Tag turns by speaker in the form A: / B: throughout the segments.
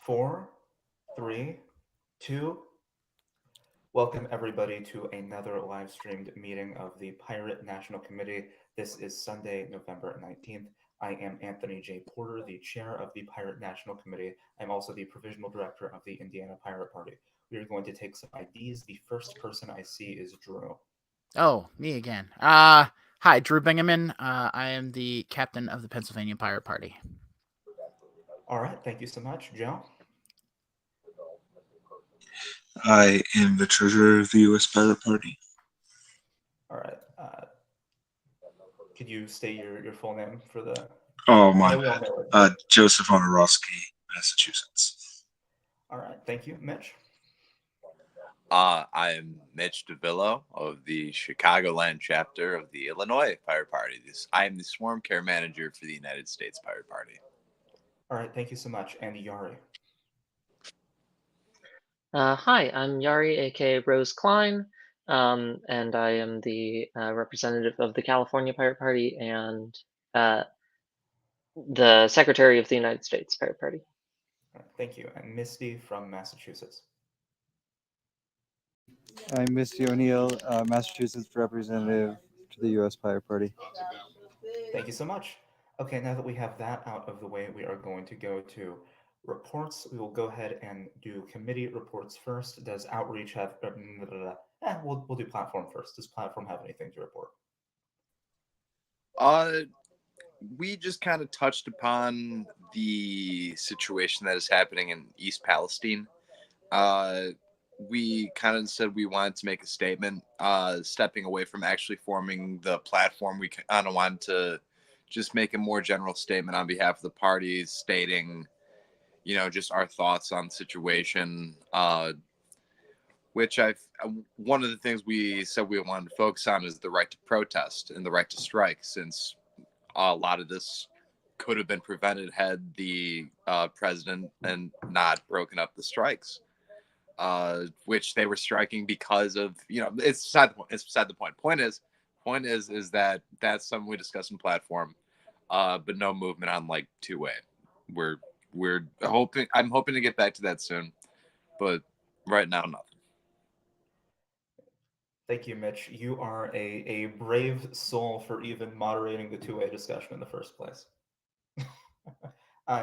A: four, three, two. Welcome everybody to another live streamed meeting of the Pirate National Committee. This is Sunday, November 19th. I am Anthony J. Porter, the chair of the Pirate National Committee. I'm also the provisional director of the Indiana Pirate Party. We are going to take some IDs. The first person I see is Drew.
B: Oh, me again. Hi, Drew Bingaman. I am the captain of the Pennsylvania Pirate Party.
A: All right, thank you so much. Joe?
C: I am the treasurer of the U.S. Pirate Party.
A: All right. Could you state your full name for the...
C: Oh,
A: I
C: my
A: know we all
C: bad.
A: know it.
C: Joseph Honorowski, Massachusetts.
A: All right, thank you. Mitch?
D: I am Mitch DeVillo of the Chicagoland chapter of the Illinois Pirate Party. I am the Swarm Care Manager for the United States Pirate Party.
A: All right, thank you so much. And Yari?
E: Hi, I'm Yari, aka Rose Klein, and I am the representative of the California Pirate Party and the Secretary of the United States Pirate Party.
A: All right, thank you. And Misty from Massachusetts.
F: I'm Misty O'Neill, Massachusetts representative to the U.S. Pirate Party.
A: Thank you so much. Okay, now that we have that out of the way, we are going to go to reports. We will go ahead and do committee reports first. Does outreach have... we'll do platform first. Does platform have anything to report?
D: We just kind of touched upon the situation that is happening in East Palestine. We kind of said we wanted to make a statement, stepping away from actually forming the platform. We kind of wanted to just make a more general statement on behalf of the party, stating, just our thoughts on the situation, which one of the things we said we wanted to focus on is the right to protest and the right to strike, since a lot of this could have been prevented had the president and not broken up the strikes. Which they were striking because of, it's beside the point. It's beside the point. Point is that that's something we discussed in platform, but no movement on like two-way. We're hoping. I'm hoping to get back to that soon, but right now nothing.
A: Thank you, Mitch. You are a brave soul for even moderating the two-way discussion in the first place.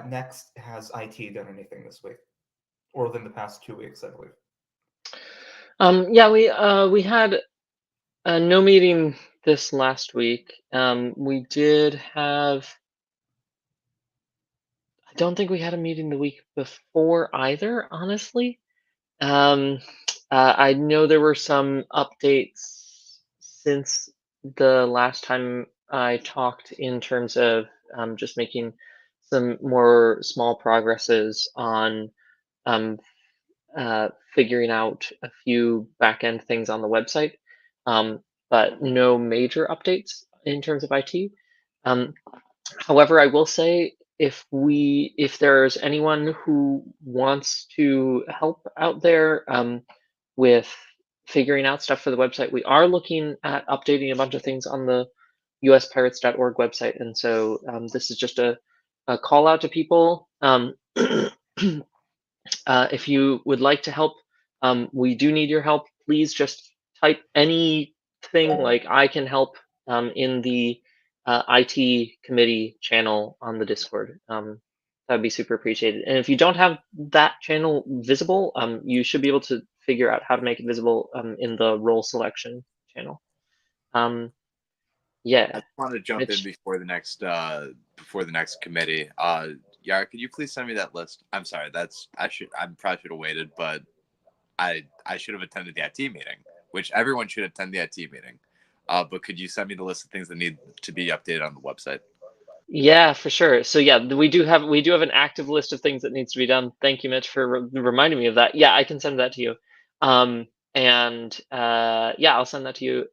A: Next, has IT done anything this week? Or within the past 2 weeks, I believe.
E: Yeah, we had no meeting this last week. We did have. I don't think we had a meeting the week before either, honestly. I know there were some updates since the last time I talked in terms of just making some more small progresses on figuring out a few back-end things on the website, but no major updates in terms of IT. However, I will say if there's anyone who wants to help out there with figuring out stuff for the website, we are looking at updating a bunch of things on the uspirates.org website, and so this is just a call out to people. If you would like to help, we do need your help. Please just type anything like "I can help" in the IT committee channel on the Discord. That'd be super appreciated. And if you don't have that channel visible, you should be able to figure out how to make it visible in the role selection channel. Yeah.
D: I want to jump in before the next committee. Yara, could you please send me that list? I'm sorry, I probably should have waited, but I should have attended the IT meeting, which everyone should attend the IT meeting. But could you send me the list of things that need to be updated on the website?
E: Yeah, for sure. So yeah, we do have an active list of things that needs to be done. Thank you, Mitch, for reminding me of that. Yeah, I can send that to you. Yeah, I'll send that to you.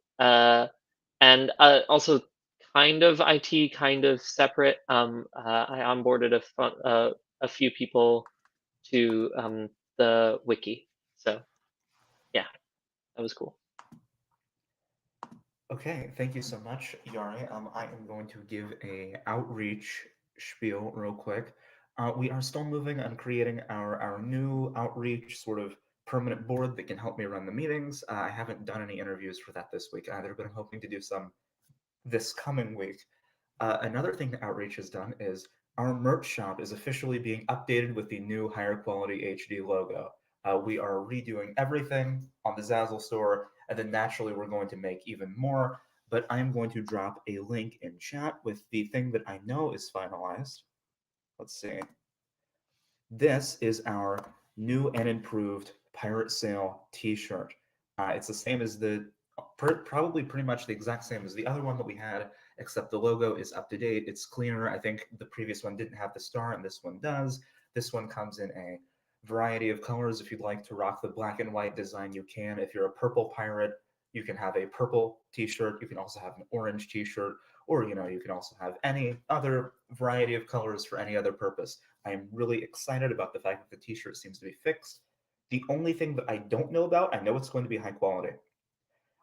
E: And also kind of IT, kind of separate. I onboarded a few people to the wiki. So yeah, that was cool.
A: Okay, thank you so much, Yari. I am going to give a outreach spiel real quick. We are still moving on creating our new outreach sort of permanent board that can help me run the meetings. I haven't done any interviews for that this week either, but I'm hoping to do some this coming week. Another thing that Outreach has done is our merch shop is officially being updated with the new higher quality HD logo. We are redoing everything on the Zazzle store, and then naturally we're going to make even more. But I am going to drop a link in chat with the thing that I know is finalized. Let's see. This is our new and improved Pirate Sail t-shirt. It's the same as probably pretty much the exact same as the other one that we had, except the logo is up to date. It's cleaner. I think the previous one didn't have the star, and this one does. This one comes in a variety of colors. If you'd like to rock the black and white design, you can. If you're a purple pirate, you can have a purple t-shirt. You can also have an orange t-shirt, or you can also have any other variety of colors for any other purpose. I am really excited about the fact that the t-shirt seems to be fixed. The only thing that I don't know about, I know it's going to be high quality.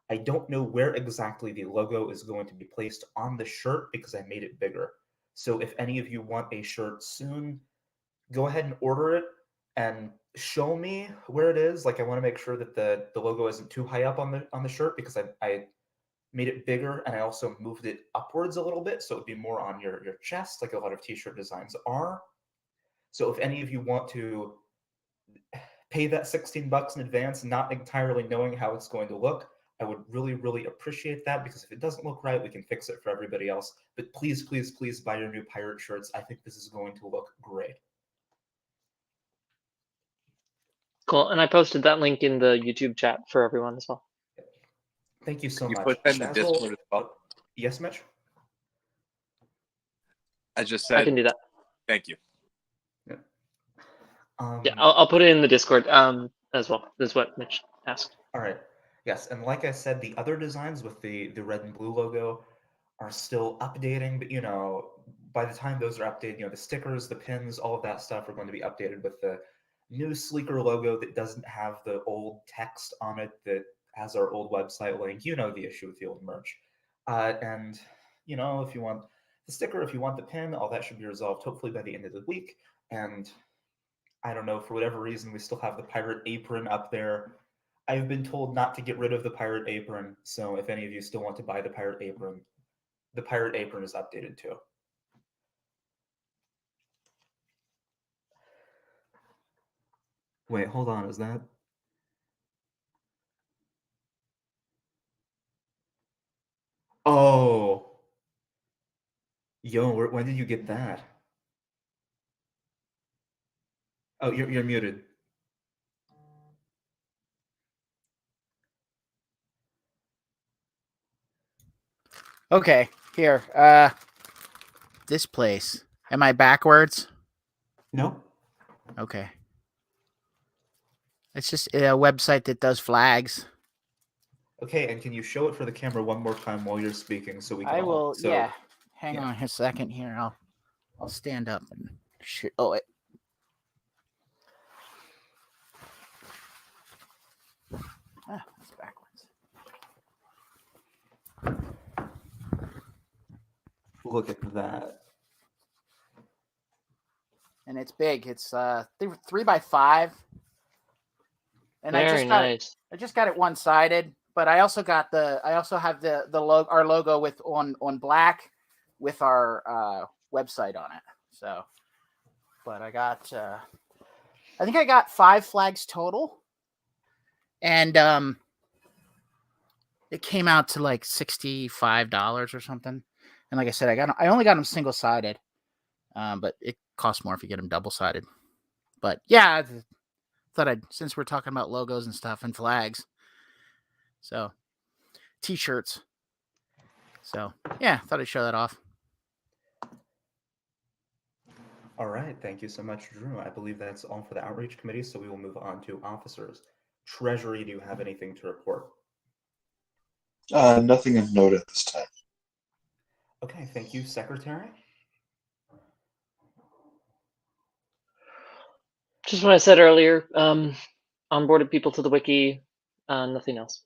A: I don't know where exactly the logo is going to be placed on the shirt because I made it bigger. So if any of you want a shirt soon, go ahead and order it and show me where it is. Like I want to make sure that the logo isn't too high up on the shirt because I made it bigger and I also moved it upwards a little bit so it'd be more on your chest like a lot of t-shirt designs are. So if any of you want to pay that 16 bucks in advance, not entirely knowing how it's going to look, I would really, really appreciate that because if it doesn't look right, we can fix it for everybody else. But please, please, please buy your new pirate shirts. I think this is going to look great.
E: Cool. And I posted that link in the YouTube chat for everyone as well.
A: Thank you so
D: You
A: much.
D: put that in the
A: Zazzle-
D: Discord as well?
A: Yes, Mitch?
D: I just
E: I
D: said
E: can do that.
D: thank you.
E: Yeah, I'll put it in the Discord as well. This is what Mitch asked.
A: All right. Yes, and like I said, the other designs with the red and blue logo are still updating, but by the time those are updated, the stickers, the pins, all of that stuff are going to be updated with the new sleeker logo that doesn't have the old text on it that has our old website link. You know the issue with the old merch. And if you want the sticker, if you want the pin, all that should be resolved hopefully by the end of the week. And I don't know, for whatever reason, we still have the pirate apron up there. I've been told not to get rid of the pirate apron, so if any of you still want to buy the pirate apron is updated too. Wait, hold on, is that? Oh. Yo, when did you get that? Oh, you're muted.
B: Okay, here. This place. Am I backwards?
A: No?
B: Okay. It's just a website that does flags.
A: Okay, and can you show it for the camera one more time while you're speaking so we can
B: I
A: all...
B: will.
A: So,
B: yeah. Hang
A: yeah.
B: on a second here. I'll stand up and shoot. Oh, it. That's backwards.
A: Look at that.
B: And it's big. It's 3x5. And
E: Very nice.
B: I just got it one-sided, but I also have the logo, our logo with on black with our website on it. So, but I think I got 5 flags total, and it came out to like $65 or something. And like I said, I only got them single-sided, but it costs more if you get them double-sided. But yeah. Since we're talking about logos and stuff and flags, so t-shirts. So yeah, thought I'd show that off.
A: All right, thank you so much, Drew. I believe that's all for the outreach committee, so we will move on to officers. Treasury, do you have anything to report?
C: Nothing of note at this time.
A: Okay, thank you, Secretary.
E: Just what I said earlier. Onboarded people to the wiki. Nothing else.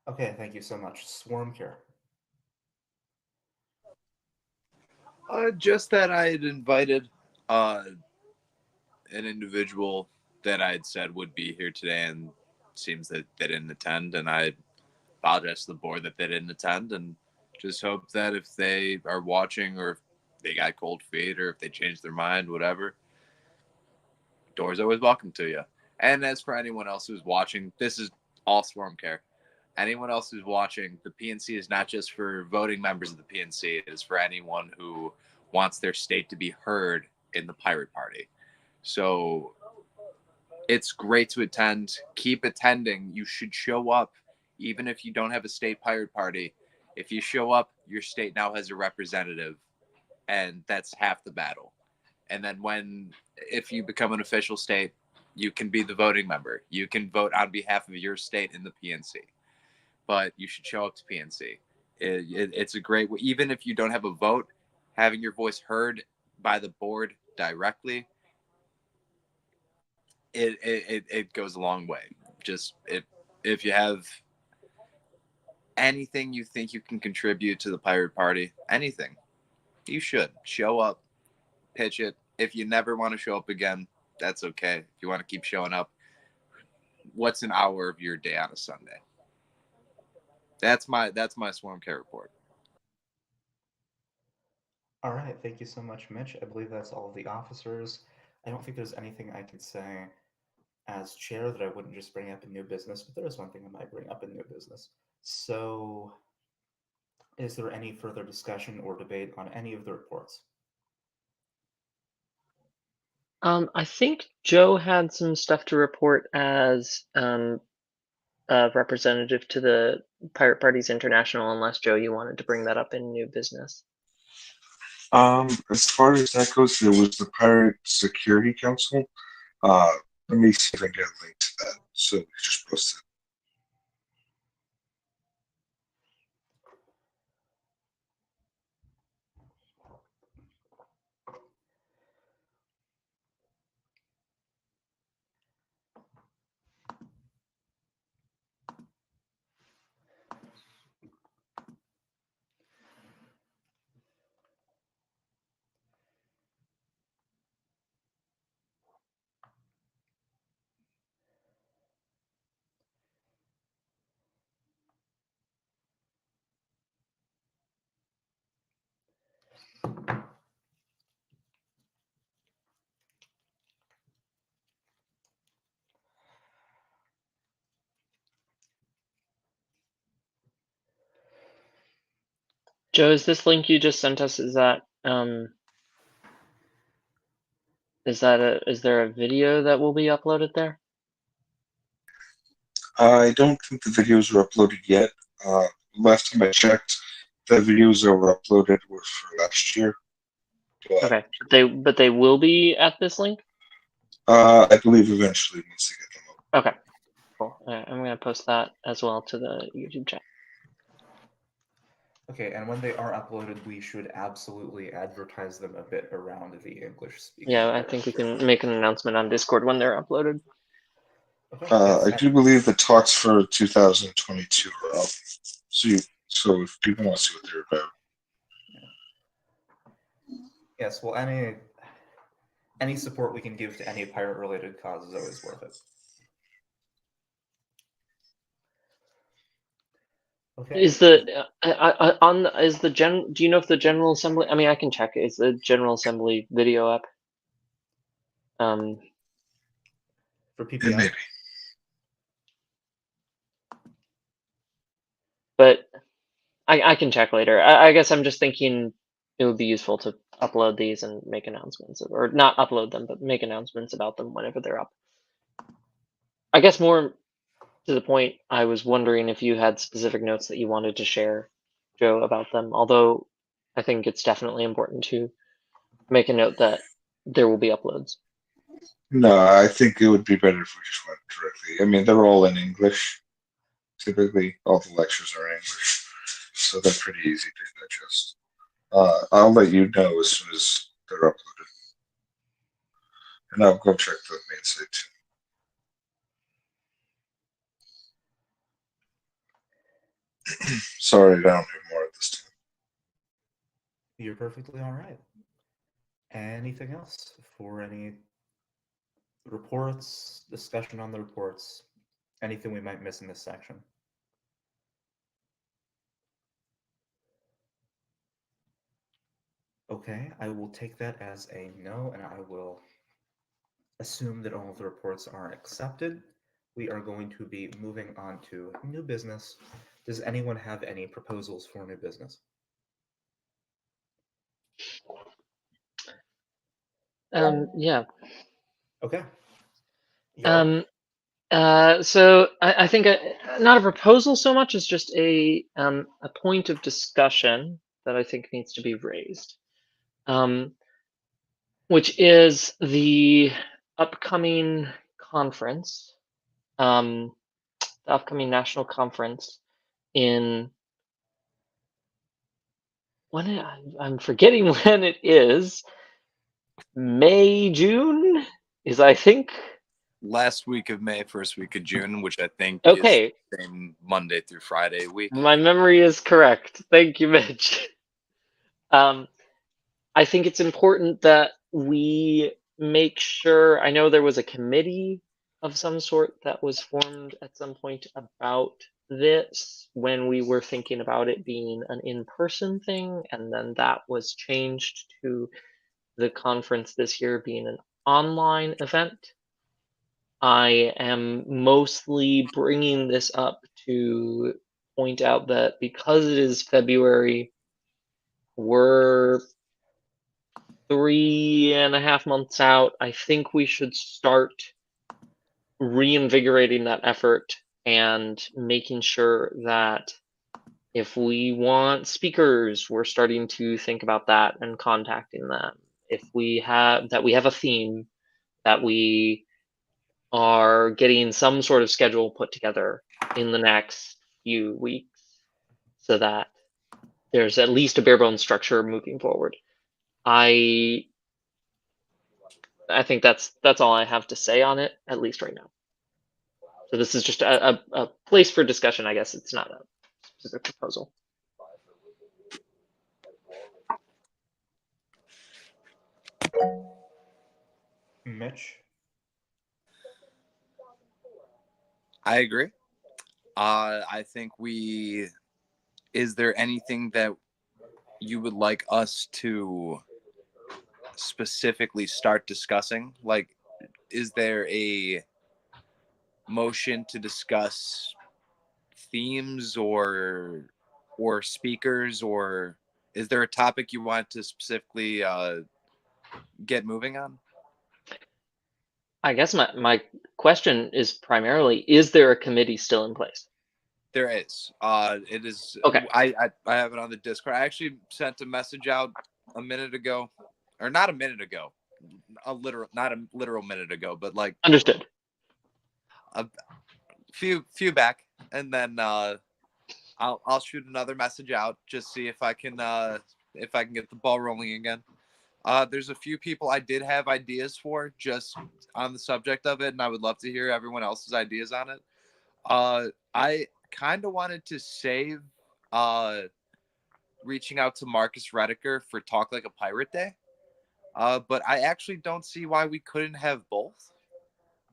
A: Okay, thank you so much. Swarm Cure.
D: Just that I had invited An individual that I had said would be here today, and seems that they didn't attend, and I apologize to the board that they didn't attend, and just hope that if they are watching, or if they got cold feet, or if they changed their mind, whatever, doors always welcome to you. And as for anyone else who's watching, this is all Swarm Care. Anyone else who's watching, the PNC is not just for voting members of the PNC. It is for anyone who wants their state to be heard in the Pirate Party. So it's great to attend. Keep attending. You should show up, even if you don't have a state Pirate Party. If you show up, your state now has a representative, and that's half the battle. And then if you become an official state, you can be the voting member. You can vote on behalf of your state in the PNC. But you should show up to PNC. It's a great, even if you don't have a vote, having your voice heard by the board directly, it goes a long way. Just if you have anything you think you can contribute to the Pirate Party, anything, you should show up, pitch it. If you never want to show up again, that's okay. If you want to keep showing up, what's an hour of your day on a Sunday? That's my Swarm Care report.
A: All right, thank you so much, Mitch. I believe that's all of the officers. I don't think there's anything I could say as chair that I wouldn't just bring up in new business, but there is one thing I might bring up in new business. So, is there any further discussion or debate on any of the reports?
E: I think Joe had some stuff to report as a representative to the Pirate Parties International, unless Joe, you wanted to bring that up in new business.
C: As far as that goes, there was the Pirate Security Council. Let me see if I can get a link to that. So we just post it.
E: Joe, is this link you just sent us? Is there a video that will be uploaded there?
C: I don't think the videos were uploaded yet. Last time I checked, the videos that were uploaded were for last year. But,
E: Okay, but they will be at this link.
C: I believe eventually once they get them up.
E: Okay, cool. I'm gonna post that as well to the YouTube chat.
A: Okay, and when they are uploaded, we should absolutely advertise them a bit around the English speaking.
E: Yeah, I think we can make an announcement on Discord when they're uploaded.
A: Okay, yes,
C: I do believe the talks for 2022 are up. So if people want to see what they're about.
A: yes, well, any support we can give to any pirate-related cause is always worth it. Okay.
E: Do you know if the General Assembly? I mean, I can check. Is the General Assembly video up?
A: For
C: Yeah,
A: PPI.
C: maybe.
E: But I can check later. I guess I'm just thinking it would be useful to upload these and make announcements, or not upload them, but make announcements about them whenever they're up. I guess more to the point, I was wondering if you had specific notes that you wanted to share, Joe, about them. Although I think it's definitely important to make a note that there will be uploads.
C: No, I think it would be better if we just went directly. I mean, they're all in English. Typically, all the lectures are in English, so they're pretty easy to digest. I'll let you know as soon as they're uploaded, and I'll go check the main site too. Sorry, I don't have more at this time.
A: You're perfectly all right. Anything else for any reports, discussion on the reports, anything we might miss in this section? Okay, I will take that as a no, and I will assume that all of the reports are accepted. We are going to be moving on to new business. Does anyone have any proposals for new business?
E: Yeah.
A: Okay. Yark.
E: So I think not a proposal so much as just a point of discussion that I think needs to be raised, which is the upcoming conference, the upcoming national conference in I'm forgetting when it is. May, June is, I think.
D: Last week of May, first week of June, which I think
E: Okay.
D: is the same Monday through Friday week.
E: My memory is correct. Thank you, Mitch. I think it's important that we make sure. I know there was a committee of some sort that was formed at some point about this when we were thinking about it being an in-person thing, and then that was changed to the conference this year being an online event. I am mostly bringing this up to point out that because it is February, we're 3.5 months out. I think we should start reinvigorating that effort and making sure that if we want speakers, we're starting to think about that and contacting them. If we have a theme, that we are getting some sort of schedule put together in the next few weeks so that there's at least a bare bones structure moving forward. I think that's all I have to say on it, at least right now. So this is just a place for discussion, I guess. It's not a specific proposal.
A: Mitch?
D: I agree. I think is there anything that you would like us to specifically start discussing? Like, is there a motion to discuss themes or speakers, or is there a topic you want to specifically get moving on?
E: I guess my question is primarily, is there a committee still in place?
D: There is. It is.
E: Okay.
D: I have it on the Discord. I actually sent a message out a minute ago, or not a minute ago, not a literal minute ago, but like
E: Understood.
D: a few back, and then I'll shoot another message out, just see if I can get the ball rolling again. There's a few people I did have ideas for just on the subject of it, and I would love to hear everyone else's ideas on it. I kind of wanted to save reaching out to Marcus Rediker for Talk Like a Pirate Day, but I actually don't see why we couldn't have both.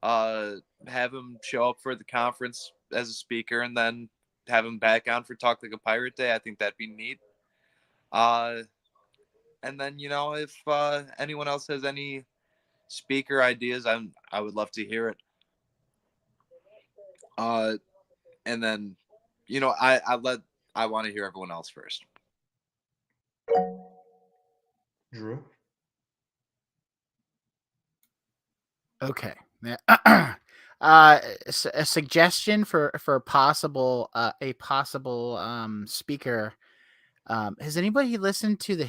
D: Have him show up for the conference as a speaker, and then have him back on for Talk Like a Pirate Day. I think that'd be neat. And then, if anyone else has any speaker ideas, I would love to hear it. And then, I want to hear everyone else first.
A: Drew?
B: Okay. A suggestion for a possible speaker. Has anybody listened to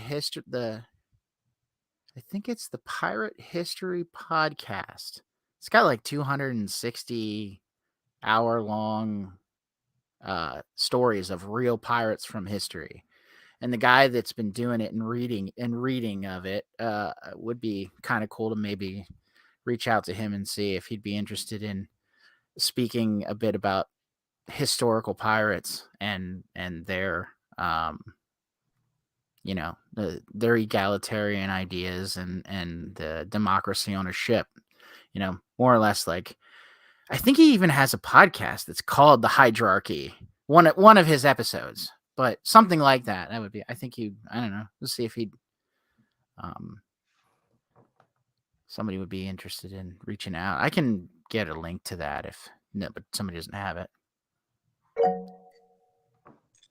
B: I think it's the Pirate History Podcast. It's got like 260 hour-long stories of real pirates from history. And the guy that's been doing it and reading of it would be kind of cool to maybe reach out to him and see if he'd be interested in speaking a bit about historical pirates and their their egalitarian ideas and the democracy ownership, more or less. Like, I think he even has a podcast that's called The Hydrarchy, one of his episodes, but something like that. That would be, I think I don't know. Let's see if somebody would be interested in reaching out. I can get a link to that but somebody doesn't have it.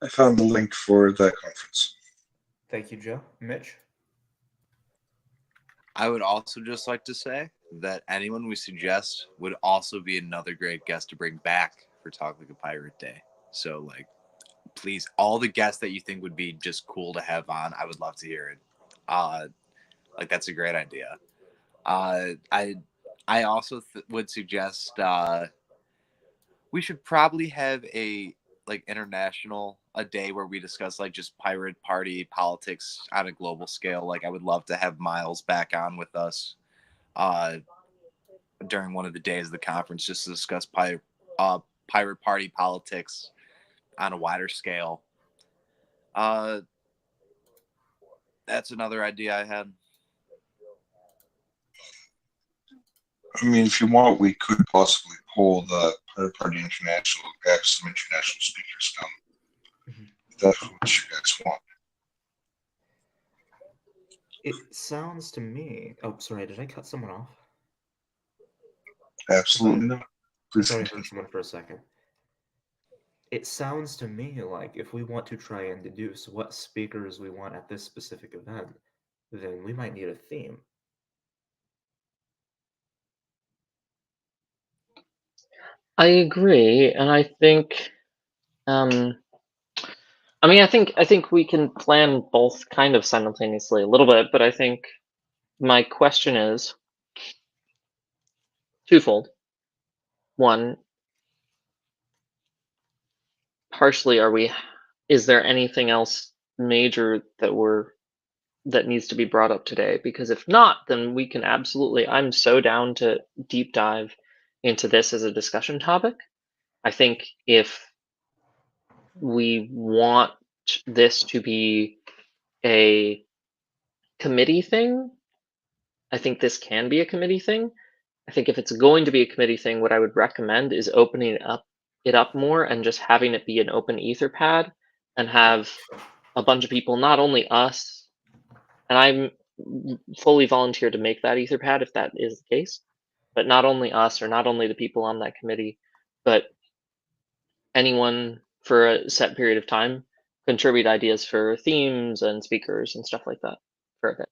C: I found the link for that conference.
A: Thank you, Joe. Mitch?
D: I would also just like to say that anyone we suggest would also be another great guest to bring back for Talk Like a Pirate Day. So, like, please, all the guests that you think would be just cool to have on, I would love to hear it. That's a great idea. I also would suggest we should probably have a day where we discuss like just pirate party politics on a global scale. Like, I would love to have Miles back on with us during one of the days of the conference just to discuss pirate party politics on a wider scale. That's another idea I had.
C: I mean, if you want, we could possibly pull the Pirate Party International, have some international speakers come. If that's what you guys want.
A: It sounds to me. Oh, sorry. Did I cut someone off?
C: Absolutely not.
A: I
C: Please
A: thought I
C: continue.
A: heard someone for a second. It sounds to me like if we want to try and deduce what speakers we want at this specific event, then we might need a theme.
E: I agree, and I think, I think we can plan both kind of simultaneously a little bit, but I think my question is twofold. One, partially, is there anything else major that needs to be brought up today? Because if not, then we can absolutely, I'm so down to deep dive into this as a discussion topic. I think if we want this to be a committee thing, I think this can be a committee thing. I think if it's going to be a committee thing, what I would recommend is opening it up more and just having it be an open Etherpad and have a bunch of people, not only us, and I'm fully volunteer to make that Etherpad if that is the case, but not only us or not only the people on that committee, but anyone for a set period of time contribute ideas for themes and speakers and stuff like that for a bit.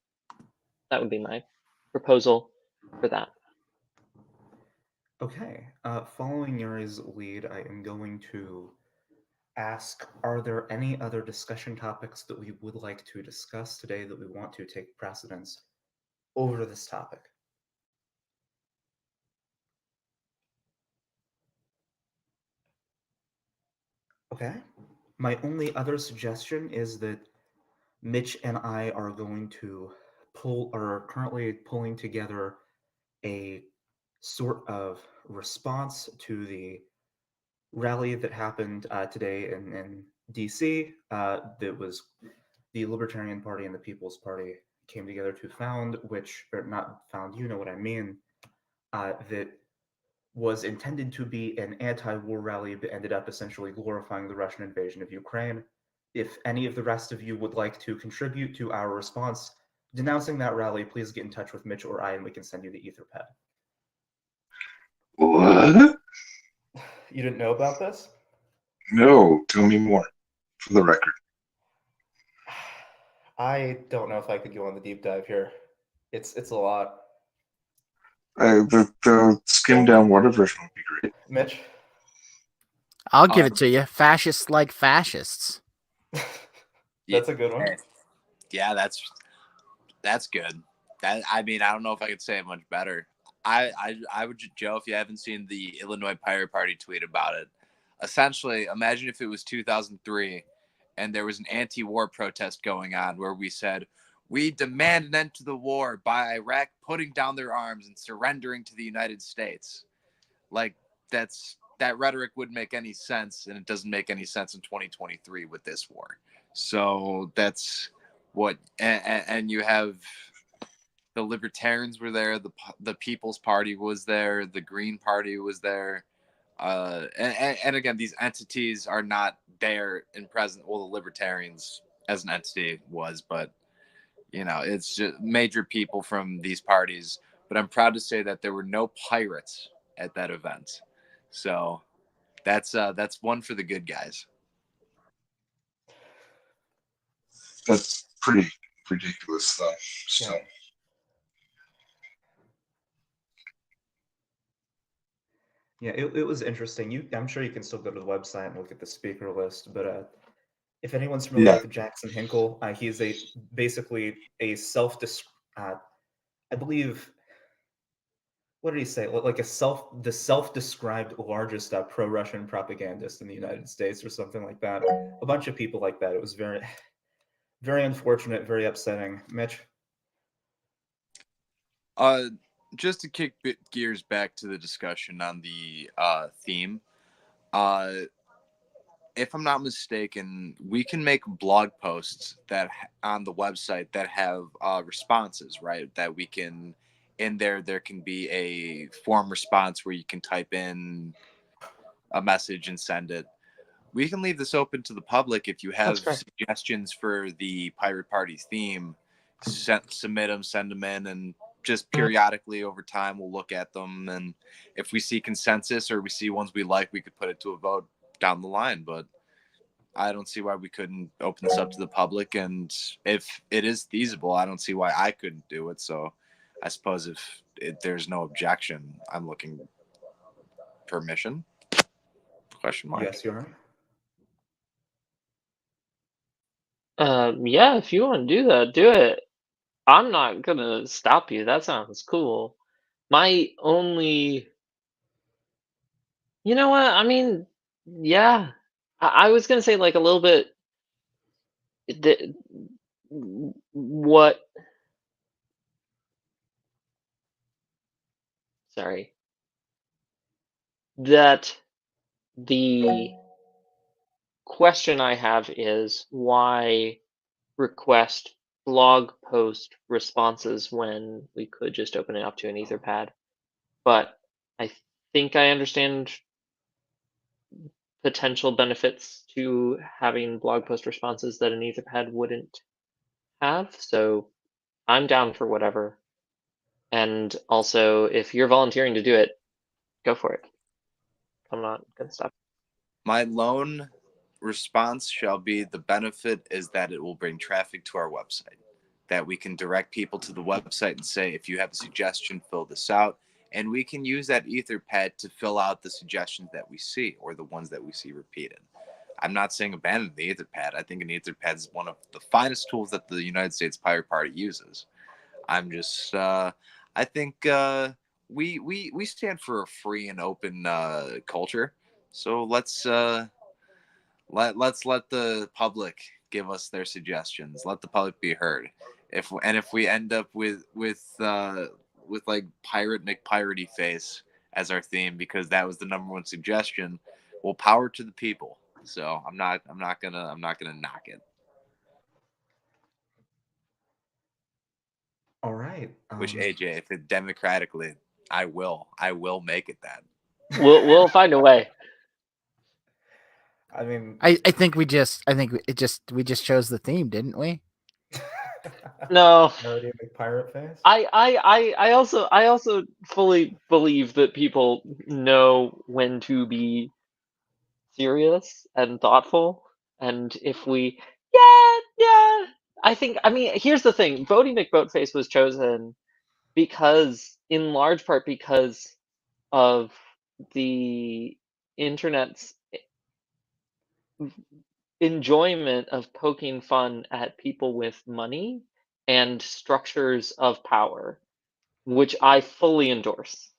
E: That would be my proposal for that.
A: Okay. Following Yuri's lead, I am going to ask, are there any other discussion topics that we would like to discuss today that we want to take precedence over this topic? Okay. My only other suggestion is that Mitch and I are going to are currently pulling together a sort of response to the rally that happened today in DC. That was the Libertarian Party and the People's Party came together to found, or not found, you know what I mean, that was intended to be an anti-war rally, but ended up essentially glorifying the Russian invasion of Ukraine. If any of the rest of you would like to contribute to our response denouncing that rally, please get in touch with Mitch or I, and we can send you the Etherpad.
C: What?
A: You didn't know about this?
C: No, tell me more, for the record.
A: I don't know if I could go on the deep dive here. It's a lot.
C: The skim down water version would be great.
A: Mitch?
B: I'll give it to you. Fascists like fascists.
A: That's a good one.
D: Yeah, that's good. I don't know if I could say it much better. I would, Joe, if you haven't seen the Illinois Pirate Party tweet about it, essentially, imagine if it was 2003 and there was an anti-war protest going on where we said, we demand an end to the war by Iraq putting down their arms and surrendering to the United States. Like, that rhetoric wouldn't make any sense, and it doesn't make any sense in 2023 with this war. So that's and you have the Libertarians were there, the People's Party was there, the Green Party was there. And again, these entities are not there in present. Well, the Libertarians as an entity was, but it's just major people from these parties. But I'm proud to say that there were no pirates at that event, so that's one for the good guys.
C: That's pretty ridiculous, though. So.
A: Yeah. Yeah, it was interesting. I'm sure you can still go to the website and look at the speaker list, but if anyone's familiar
C: Yeah.
A: with Jackson Hinkle, he's basically a I believe, what did he say? Like the self-described largest pro-Russian propagandist in the United States, or something like that. A bunch of people like that. It was very, very unfortunate, very upsetting. Mitch.
D: Just to kick gears back to the discussion on the theme, if I'm not mistaken, we can make blog posts that on the website that have responses, right? That we can, in there can be a form response where you can type in a message and send it. We can leave this open to the public. If you have suggestions for the Pirate Party theme, submit them, send them in, and just periodically over time we'll look at them, and if we see consensus or we see ones we like, we could put it to a vote down the line. But I don't see why we couldn't open this up to the public, and if it is feasible, I don't see why I couldn't do it. So I suppose if there's no objection, I'm looking permission? Question mark.
A: Yes, you're.
E: Yeah, if you want to do that, do it. I'm not gonna stop you. That sounds cool. My only, you know what? I mean, yeah. I was gonna say like a little bit. What? Sorry. That the question I have is why request blog post responses when we could just open it up to an Etherpad. But I think I understand potential benefits to having blog post responses that an Etherpad wouldn't have. So I'm down for whatever. And also, if you're volunteering to do it, go for it. I'm not going to stop.
D: My lone response shall be the benefit is that it will bring traffic to our website, that we can direct people to the website and say, if you have a suggestion, fill this out. And we can use that Etherpad to fill out the suggestions that we see or the ones that we see repeated. I'm not saying abandon the Etherpad. I think an Etherpad is one of the finest tools that the United States Pirate Party uses. I'm just, I think we stand for a free and open culture. So let's let the public give us their suggestions. Let the public be heard. If we end up with like Pirate McPiratey Face as our theme because that was the #1 suggestion, well, power to the people. So I'm not gonna knock it.
A: All right.
D: Which AJ, if it democratically, I will make it that.
E: We'll find a way.
A: I mean,
B: I think we just chose the theme, didn't we?
E: No.
A: Melody McPirate Face.
E: I also fully believe that people know when to be serious and thoughtful, and if we yeah I mean here's the thing, Voting McBoatface was chosen because in large part because of the internet's enjoyment of poking fun at people with money and structures of power, which I fully endorse.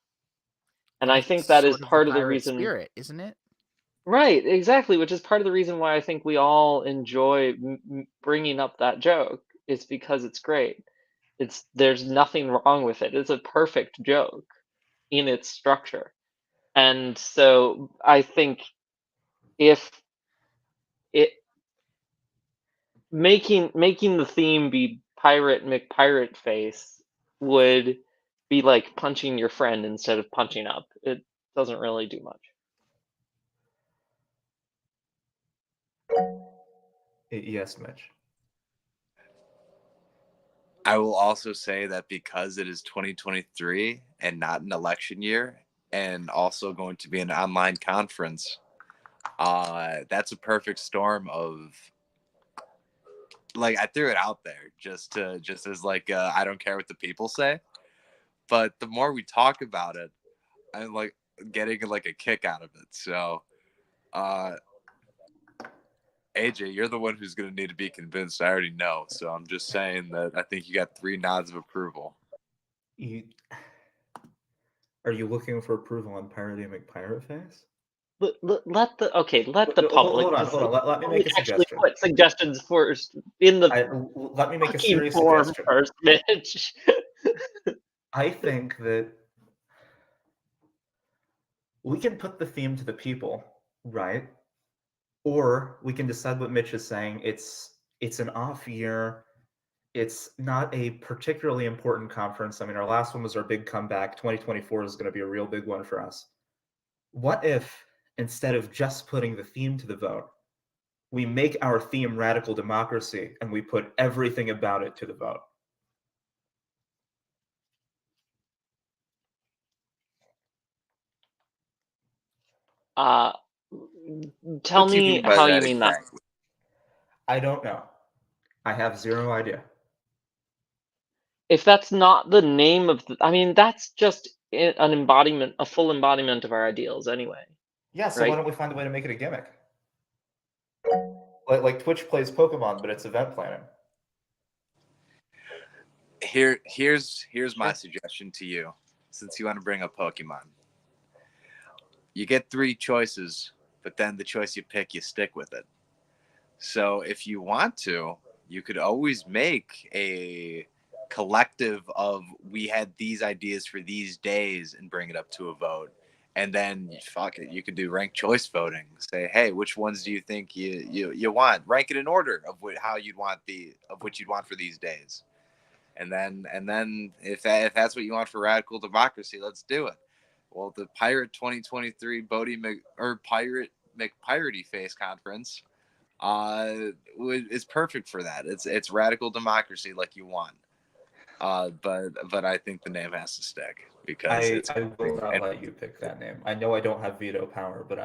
E: And I think that is part of the reason.
B: Spirit, isn't it?
E: Right, exactly, which is part of the reason why I think we all enjoy bringing up that joke. Is because it's great. There's nothing wrong with it. It's a perfect joke in its structure. And so I think if it making the theme be Pirate McPirate Face would be like punching your friend instead of punching up. It doesn't really do much.
A: Yes, Mitch.
D: I will also say that because it is 2023 and not an election year, and also going to be an online conference, that's a perfect storm of, like, I threw it out there just as like I don't care what the people say, but the more we talk about it, I'm like getting like a kick out of it. So AJ, you're the one who's going to need to be convinced. I already know. So I'm just saying that I think you got 3 nods of approval.
A: Are you looking for approval on Pirate McPirate Face?
E: Let the
A: Hold
E: public
A: on. Let me make a
E: actually
A: suggestion.
E: put suggestions first in the
A: Let me make a
E: fucking
A: serious
E: form
A: suggestion.
E: first, Mitch.
A: I think that we can put the theme to the people, right? Or we can decide what Mitch is saying. It's an off year. It's not a particularly important conference. I mean, our last one was our big comeback. 2024 is going to be a real big one for us. What if, instead of just putting the theme to the vote, we make our theme radical democracy and we put everything about it to the vote?
E: Tell
D: What do you
E: me
D: mean by
E: how
D: that
E: you mean that.
D: exactly?
A: I don't know. I have zero idea.
E: If that's not the name of I mean, that's just an embodiment, a full embodiment of our ideals anyway.
A: Yeah, so
E: Right?
A: why don't we find a way to make it a gimmick? Like Twitch plays Pokemon, but it's event planning.
D: Here's my suggestion to you, since you want to bring up Pokemon. You get 3 choices, but then the choice you pick, you stick with it. So if you want to, you could always make a collective of, we had these ideas for these days, and bring it up to a vote. And then fuck it, you could do ranked choice voting. Say, hey, which ones do you think you want? Rank it in order of how you'd want what you'd want for these days. And then if that's what you want for radical democracy, let's do it. Well, the Pirate 2023 Pirate McPiratey Face Conference is perfect for that. It's radical democracy like you want. But I think the name has to stick because
A: I will not let you pick that name. I know I don't have veto power, but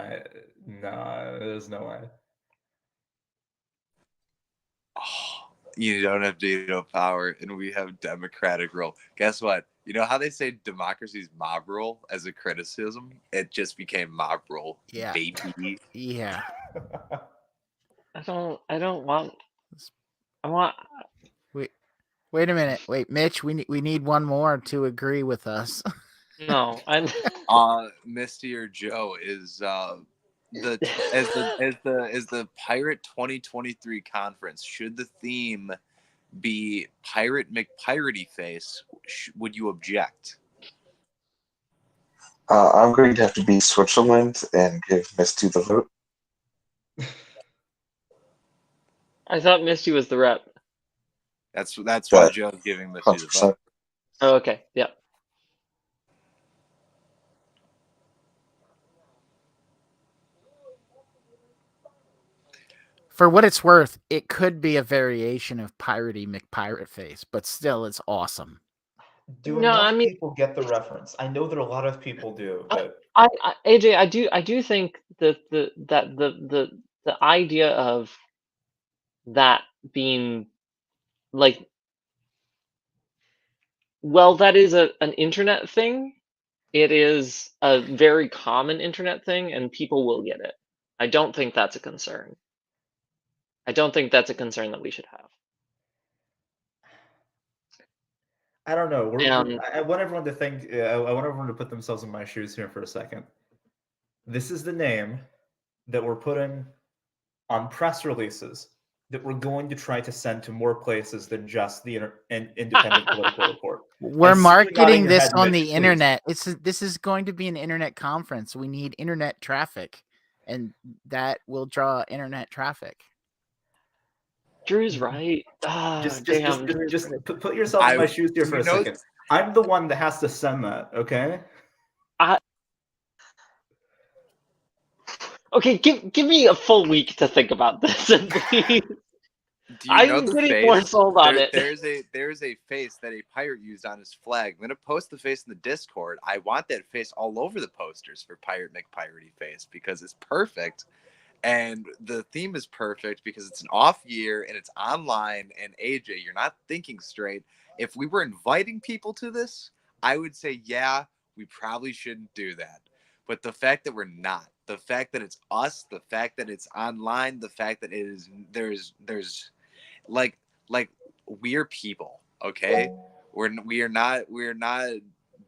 A: there's no way.
D: You don't have veto power, and we have democratic rule. Guess what? You know how they say democracy is mob rule as a criticism? It just became mob rule,
B: Yeah.
D: baby.
B: Yeah.
E: I don't want. I want.
B: Wait a minute. Wait, Mitch. We need one more to agree with us.
E: No, I'm.
D: Misty or Joe is the Pirate 2023 conference. Should the theme be Pirate McPiratey Face? Would you object?
C: I'm going to have to be Switzerland and give Misty the vote.
E: I thought Misty was the rep.
D: That's why
C: That-
D: Joe's giving Misty the
C: 100%.
D: vote.
E: Oh, okay. Yeah.
B: For what it's worth, it could be a variation of Piratey McPirate Face, but still, it's awesome.
A: People get the reference? I know that a lot of people do, but
E: AJ, I do think that the idea of that being like, well, that is an internet thing. It is a very common internet thing, and people will get it. I don't think that's a concern. I don't think that's a concern that we should have.
A: I don't know.
E: And
A: I want everyone to think. I want everyone to put themselves in my shoes here for a second. This is the name that we're putting on press releases that we're going to try to send to more places than just the independent political report.
B: We're
A: I see you nodding
B: marketing
A: your
B: this
A: head,
B: on
A: Mitch,
B: the
A: please.
B: internet. This is going to be an internet conference. We need internet traffic, and that will draw internet traffic.
E: Drew's right. Ah,
A: Just
E: damn. Drew's right.
A: put yourself in my shoes here
D: do
A: for
D: you
A: a
D: know-
A: second. I'm the one that has to send that. Okay.
E: Okay, give me a full week to think about this, and please.
D: Do you know
E: I'm
D: the
E: getting
D: face?
E: more sold on it.
D: There's a face that a pirate used on his flag. I'm gonna post the face in the Discord. I want that face all over the posters for Pirate McPiratey face because it's perfect, and the theme is perfect because it's an off year and it's online. And AJ, you're not thinking straight. If we were inviting people to this, I would say yeah, we probably shouldn't do that. But the fact that we're not, the fact that it's us, the fact that it's online, the fact that it is there's like we're people, okay? We are not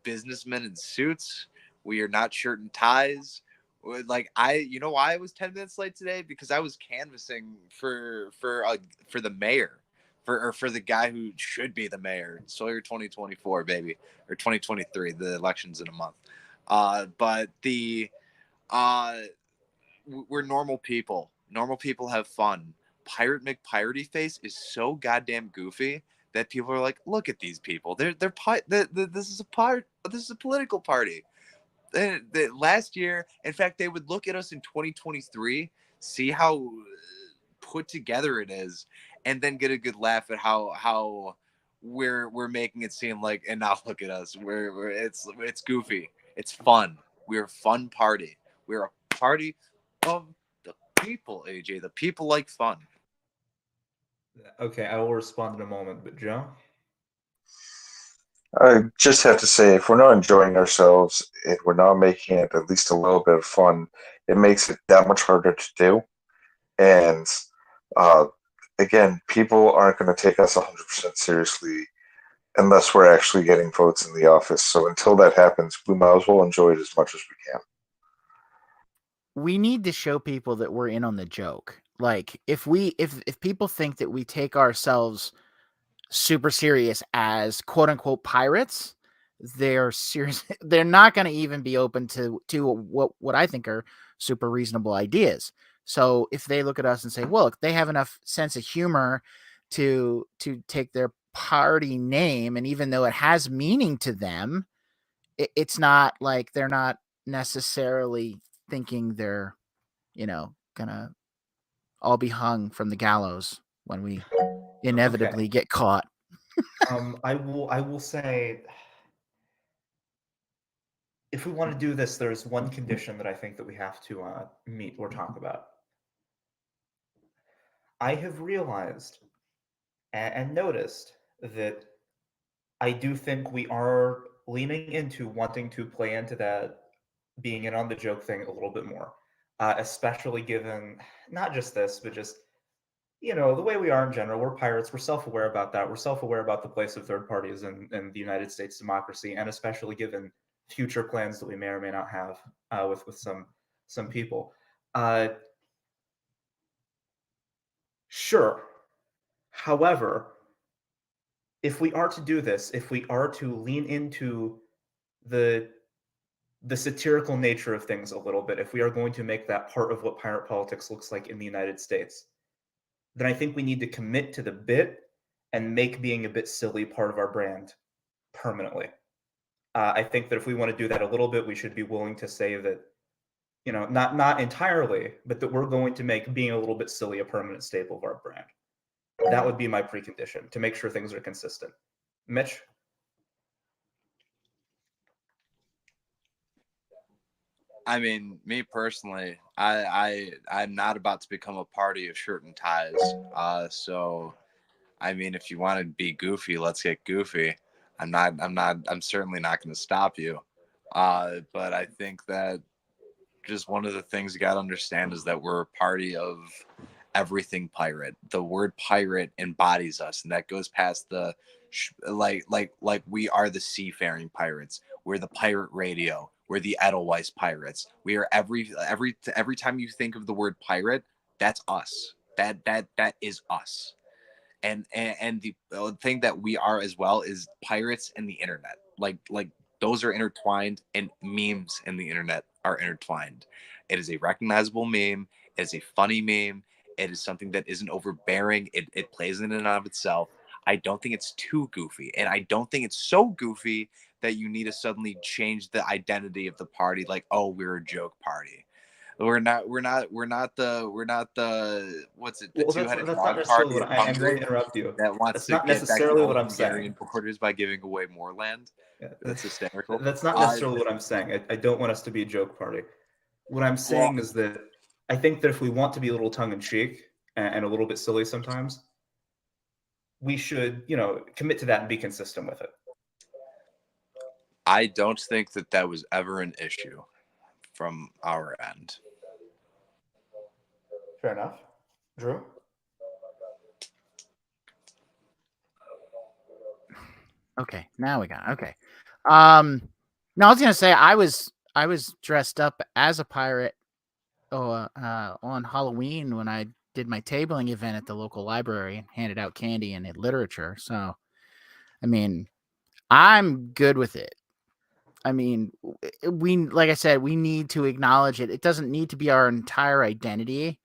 D: businessmen in suits. We are not shirt and ties. Like you know why I was 10 minutes late today? Because I was canvassing for the mayor, for the guy who should be the mayor. Sawyer 2024, baby, or 2023. The election's in a month. But we're normal people. Normal people have fun. Pirate McPiratey face is so goddamn goofy that people are like, look at these people. This is a political party. Last year, in fact, they would look at us in 2023, see how put together it is, and then get a good laugh at how we're making it seem like, and now look at us. It's goofy. It's fun. We're a fun party. We're a party of the people, AJ. The people like fun.
A: Okay, I will respond in a moment. But Joe,
C: I just have to say, if we're not enjoying ourselves, if we're not making it at least a little bit of fun, it makes it that much harder to do. And uh, again, people aren't going to take us 100% seriously unless we're actually getting votes in the office. So until that happens, we might as well enjoy it as much as we can.
B: We need to show people that we're in on the joke. Like if people think that we take ourselves super serious as quote unquote pirates, they're serious. They're not going to even be open to what I think are super reasonable ideas. So if they look at us and say, well, look, they have enough sense of humor to take their party name, and even though it has meaning to them, it's not like they're not necessarily thinking they're, gonna all be hung from the gallows when we inevitably get caught.
A: I will say, if we want to do this, there's one condition that I think that we have to meet or talk about. I have realized and noticed that I do think we are leaning into wanting to play into that being in on the joke thing a little bit more, especially given not just this, but just the way we are in general. We're pirates. We're self-aware about that. We're self-aware about the place of third parties in the United States democracy, and especially given future plans that we may or may not have with some people. Sure. However, if we are to do this, if we are to lean into the satirical nature of things a little bit, if we are going to make that part of what pirate politics looks like in the United States, then I think we need to commit to the bit and make being a bit silly part of our brand permanently. I think that if we want to do that a little bit, we should be willing to say that, not entirely, but that we're going to make being a little bit silly a permanent staple of our brand. That would be my precondition to make sure things are consistent. Mitch?
D: I mean, me personally, I'm not about to become a party of shirt and ties. So I mean, if you want to be goofy, let's get goofy. I'm certainly not going to stop you. But I think that just one of the things you got to understand is that we're a party of everything pirate. The word pirate embodies us, and that goes past the like we are the seafaring pirates. We're the pirate radio. We're the Edelweiss pirates. We are every time you think of the word pirate, that's us. That is us. And the thing that we are as well is pirates and the internet. Like those are intertwined, and memes and the internet are intertwined. It is a recognizable meme. It is a funny meme. It is something that isn't overbearing. It plays in and of itself. I don't think it's too goofy, and I don't think it's so goofy that you need to suddenly change the identity of the party. Like, oh, we're a joke party. We're not the what's it? The
A: Well,
D: two-headed
A: that's not
D: dog
A: necessarily
D: party
A: what
D: of
A: I'm going to
D: Hungary
A: interrupt you.
D: that wants
A: That's
D: to
A: not
D: get back to
A: necessarily
D: the
A: what I'm
D: Hungarian
A: saying.
D: borders by giving away more land.
A: Yeah,
D: That's hysterical.
A: That's not necessarily what I'm saying. I don't want us to be a joke party. What I'm saying is that I think that if we want to be a little tongue in cheek and a little bit silly sometimes, we should, commit to that and be consistent with it.
D: I don't think that was ever an issue from our end.
A: Fair enough. Drew?
B: Okay, now we got okay. No, I was gonna say I was dressed up as a pirate on Halloween when I did my tabling event at the local library and handed out candy and literature. So, I mean, I'm good with it. I mean, like I said, we need to acknowledge it. It doesn't need to be our entire identity,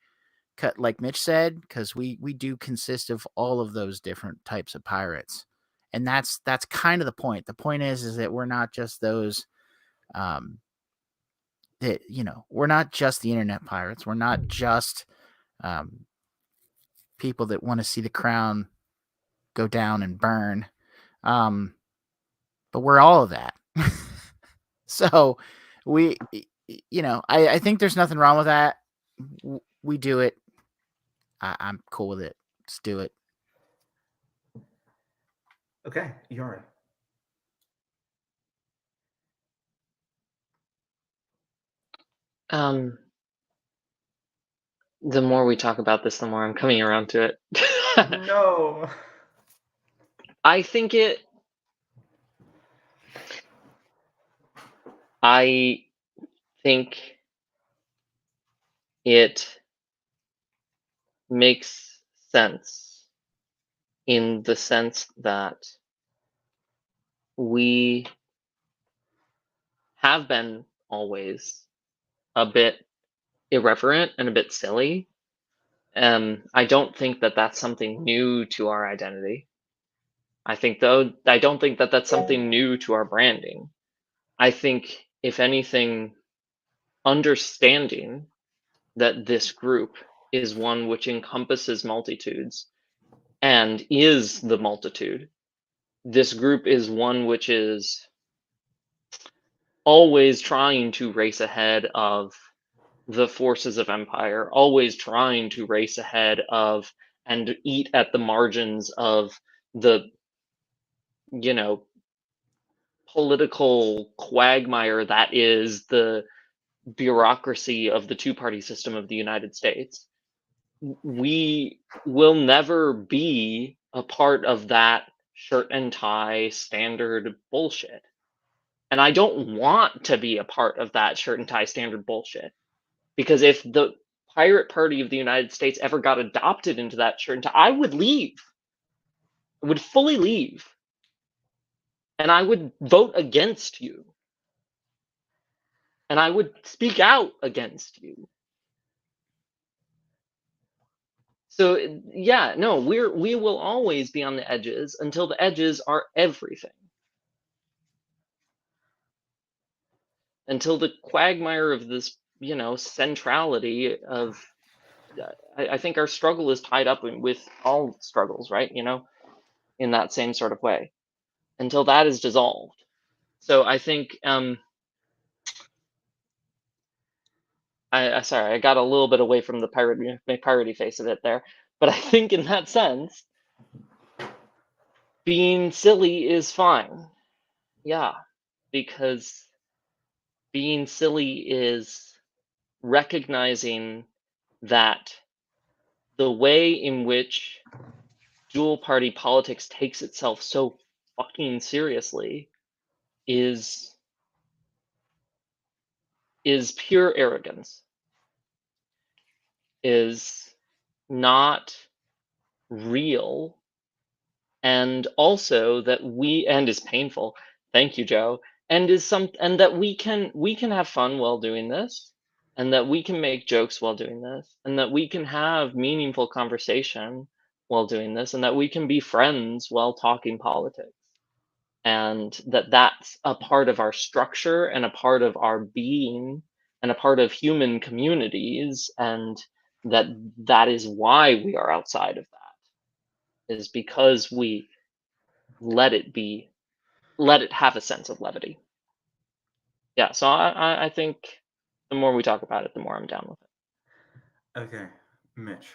B: like Mitch said, because we do consist of all of those different types of pirates. And that's kind of the point. The point is that we're not just those that we're not just the internet pirates. We're not just people that want to see the crown go down and burn. But we're all of that. So I think there's nothing wrong with that. We do it. I'm cool with it. Let's do it.
A: Okay, Yuri.
E: The more we talk about this, the more I'm coming around to it.
A: No.
E: I think it makes sense in the sense that we have been always a bit irreverent and a bit silly. I don't think that that's something new to our identity. I don't think that that's something new to our branding. I think, if anything, understanding that this group is one which encompasses multitudes and is the multitude. This group is one which is always trying to race ahead of the forces of empire, always trying to race ahead of and eat at the margins of the, political quagmire that is the bureaucracy of the two-party system of the United States. We will never be a part of that shirt and tie standard bullshit. And I don't want to be a part of that shirt and tie standard bullshit. Because if the Pirate Party of the United States ever got adopted into that shirt and tie, I would leave. I would fully leave. And I would vote against you. And I would speak out against you. So yeah, no, we will always be on the edges until the edges are everything. Until the quagmire of this, centrality of, I think our struggle is tied up with all struggles, right? In that same sort of way. Until that is dissolved. So I think, sorry, I got a little bit away from the piratey face of it there, but I think in that sense, being silly is fine. Yeah, because being silly is recognizing that the way in which dual party politics takes itself so fucking seriously is pure arrogance, is not real, and also that and is painful. Thank you, Joe. And that we can have fun while doing this, and that we can make jokes while doing this, and that we can have meaningful conversation while doing this, and that we can be friends while talking politics. And that that's a part of our structure and a part of our being and a part of human communities, and that that is why we are outside of that, is because we let it have a sense of levity. Yeah, so I think the more we talk about it, the more I'm down with it.
A: Okay, Mitch.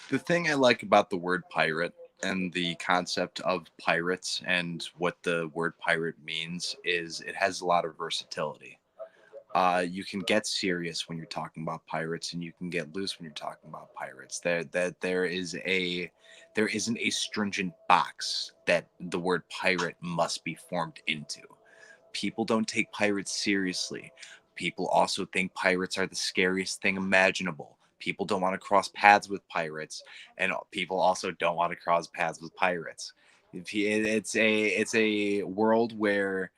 D: The thing I like about the word pirate and the concept of pirates and what the word pirate means is it has a lot of versatility. You can get serious when you're talking about pirates, and you can get loose when you're talking about pirates. There isn't a stringent box that the word pirate must be formed into. People don't take pirates seriously. People also think pirates are the scariest thing imaginable. People don't want to cross paths with pirates, and people also don't want to cross paths with pirates. It's a world where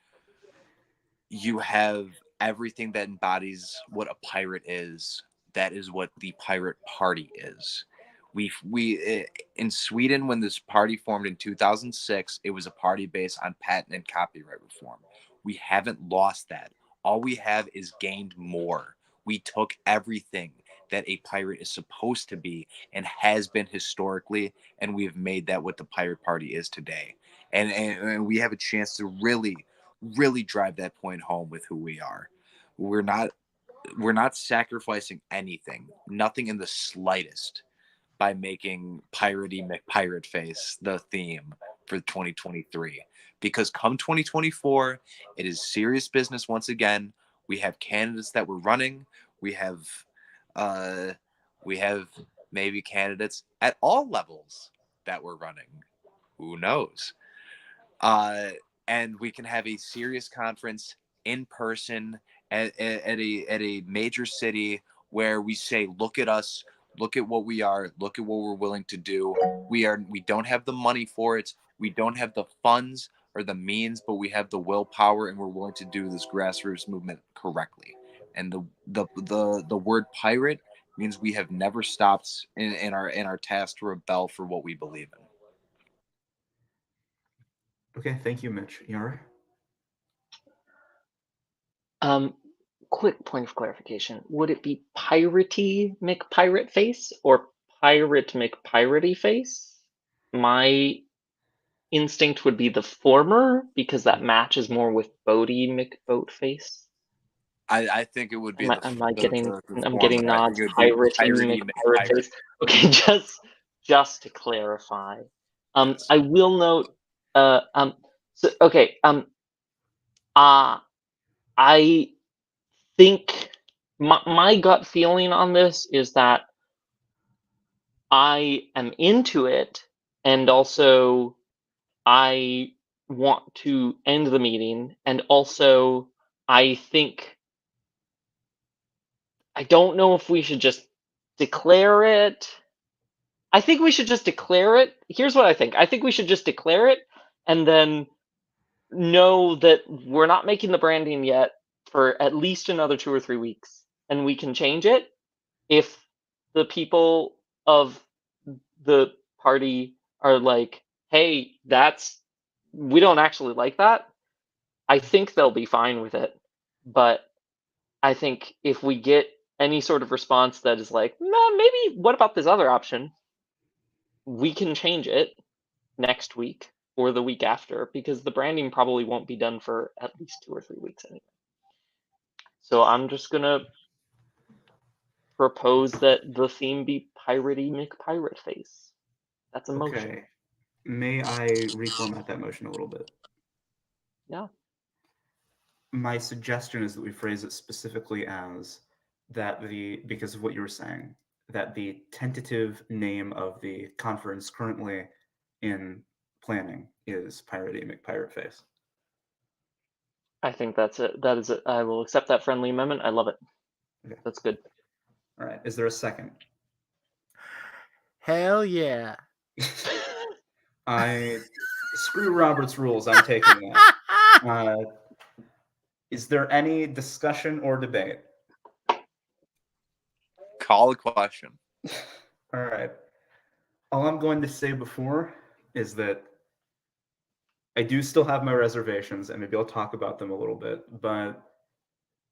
D: you have everything that embodies what a pirate is. That is what the pirate party is. In Sweden, when this party formed in 2006, it was a party based on patent and copyright reform. We haven't lost that. All we have is gained more. We took everything that a pirate is supposed to be and has been historically, and we have made that what the pirate party is today. And we have a chance to really drive that point home with who we are. We're not sacrificing anything, nothing in the slightest, by making piratey McPirate Face the theme for 2023. Because come 2024, it is serious business once again. We have candidates that we're running. We have maybe candidates at all levels that we're running. Who knows? And we can have a serious conference in person at a major city where we say, look at us, look at what we are, look at what we're willing to do. We don't have the money for it, we don't have the funds or the means, but we have the willpower, and we're willing to do this grassroots movement correctly. And the word pirate means we have never stopped in our task to rebel for what we believe in.
A: Okay, thank you, Mitch. Yara?
E: Quick point of clarification. Would it be piratey McPirate Face or pirate McPiratey Face? My instinct would be the former, because that matches more with Bodie McBoat Face.
D: I think it would be
E: I'm getting
D: former.
E: nods.
D: I think it would be
E: Piratey
D: piratey
E: McPirate
D: McPirate.
E: Face. Okay, just to clarify. I will note. I think my gut feeling on this is that I am into it, and also I want to end the meeting, and also I don't know if we should just declare it. I think we should just declare it. Here's what I think. I think we should just declare it, and then know that we're not making the branding yet for at least another 2 or 3 weeks, and we can change it if the people of the party are like, hey, we don't actually like that. I think they'll be fine with it. But I think if we get any sort of response that is like, nah, maybe what about this other option, we can change it next week or the week after, because the branding probably won't be done for at least 2 or 3 weeks anyway. So I'm just gonna propose that the theme be piratey McPirate Face. That's a motion.
A: Okay. May I reformat that motion a little bit?
E: Yeah.
A: My suggestion is that we phrase it specifically as that because of what you were saying, that the tentative name of the conference currently in planning is Piratey McPirate Face.
E: I think that's it. That is it. I will accept that friendly amendment. I love it.
A: Okay.
E: That's good.
A: All right. Is there a second?
B: Hell yeah.
A: Screw Robert's rules. I'm taking that. Is there any discussion or debate
D: Call a question.
A: All right. All I'm going to say before is that I do still have my reservations, and maybe I'll talk about them a little bit, but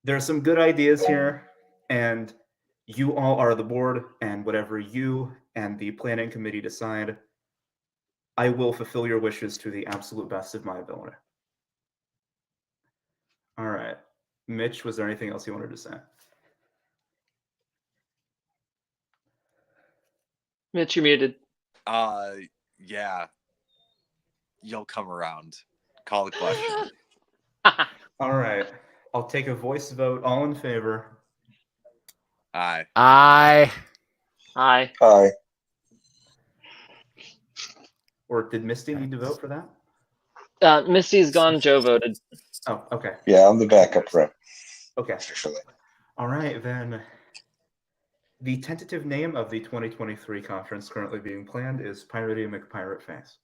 A: there are some good ideas here, and you all are the board, and whatever you and the planning committee decide, I will fulfill your wishes to the absolute best of my ability. All right. Mitch, was there anything else you wanted to say?
E: Mitch, you're muted.
D: Yeah. You'll come around. Call the question.
A: All right. I'll take a voice vote. All in favor?
D: Aye.
B: I
E: Hi.
C: Aye.
A: Or did Misty need to vote for that?
E: Misty's gone. Joe voted.
A: Oh, okay.
C: Yeah, I'm the backup rep,
A: Okay.
C: officially.
A: All right, then. The tentative name of the 2023 conference currently being planned is Pirating McPirate Face.